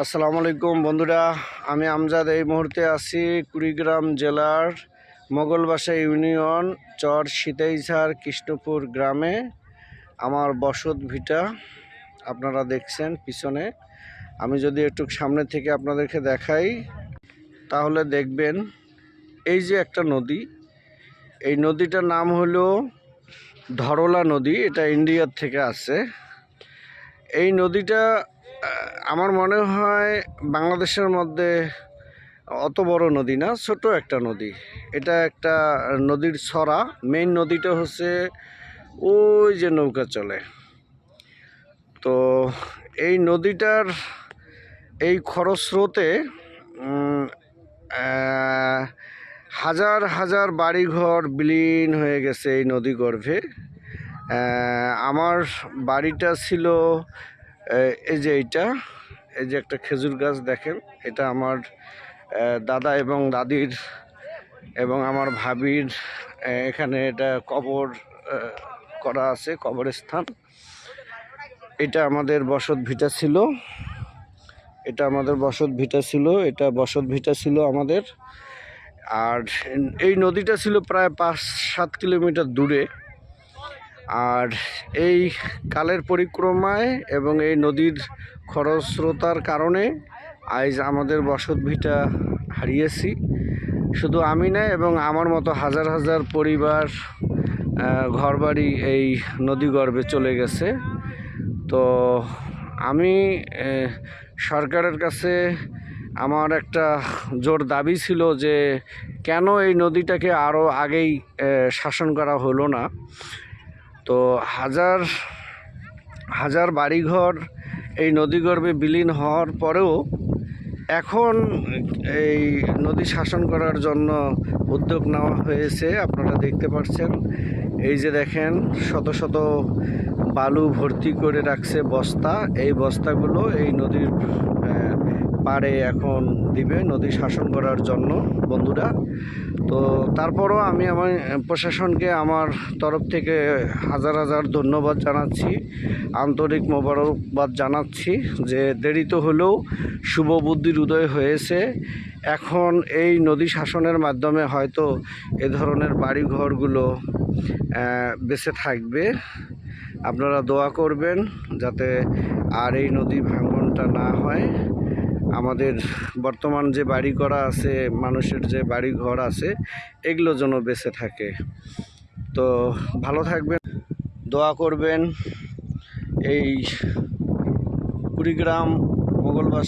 আসসালামু আলাইকুম বন্ধুরা, আমি আমজাদ এই মুহূর্তে আছি কুড়িগ্রাম জেলার মোগলবাসা ইউনিয়ন চর সিতাইঝার কৃষ্ণপুর গ্রামে। আমার বসত ভিটা আপনারা দেখছেন পিছনে। আমি যদি একটু সামনে থেকে আপনাদেরকে দেখাই তাহলে দেখবেন এই যে একটা নদী, এই নদীটার নাম হলো ধরলা নদী। এটা ইন্ডিয়ার থেকে আসে। এই নদীটা আমার মনে হয় বাংলাদেশের মধ্যে অত বড় নদী না, ছোট একটা নদী। এটা একটা নদীর ছড়া। মেইন নদীটা হচ্ছে ওই যে নৌকা চলে। তো এই নদীটার এই খরস্রোতে হাজার হাজার বাড়িঘর বিলীন হয়ে গেছে এই নদী গর্ভে। আমার বাড়িটা ছিল এই যে এই যে একটা খেজুর গাছ দেখেন, এটা আমার দাদা এবং দাদির এবং আমার ভাবির এখানে এটা কবর করা আছে, কবরস্থান। এটা আমাদের বসত ভিটা ছিল, এটা বসত ভিটা ছিল আমাদের। আর এই নদীটা ছিল প্রায় 5-7 কিলোমিটার দূরে। আর এই কালের পরিক্রমায় এবং এই নদীর খরস্রোতার কারণে আজ আমাদের বসত ভিটা হারিয়েছি। শুধু আমি না, এবং আমার মতো হাজার হাজার পরিবার ঘরবাড়ি এই নদীগর্ভে চলে গেছে। তো আমি সরকারের কাছে আমার একটা জোর দাবি ছিল যে কেন এই নদীটাকে আরও আগেই শাসন করা হলো না। তো হাজার হাজার বাড়িঘর এই নদীগর্ভে বিলীন হওয়ার পরেও এখন এই নদী শাসন করার জন্য উদ্যোগ নেওয়া হয়েছে। আপনারা দেখতে পাচ্ছেন, এই যে দেখেন শত শত বালু ভর্তি করে রাখছে বস্তা। এই বস্তাগুলো এই নদীর পাড়ে এখন দিবে নদী শাসন করার জন্য বন্ধুরা। তো তারপরও আমি আমার প্রশাসনকে আমার তরফ থেকে হাজার হাজার ধন্যবাদ জানাচ্ছি, আন্তরিক মোবারকবাদ জানাচ্ছি যে দেরিতে হলেও শুভ বুদ্ধির উদয় হয়েছে। এখন এই নদী শাসনের মাধ্যমে হয়তো এ ধরনের বাড়িঘরগুলো বেঁচে থাকবে। আপনারা দোয়া করবেন যাতে আর এই নদী ভাঙনটা না হয়। আমাদের বর্তমান যে বাড়ি করা আছে, মানুষের যে বাড়ি ঘর আছে, এগুলো যেন বেঁচে থাকে। তো ভালো থাকবেন, দোয়া করবেন। এই কুড়িগ্রাম মোগলবাসা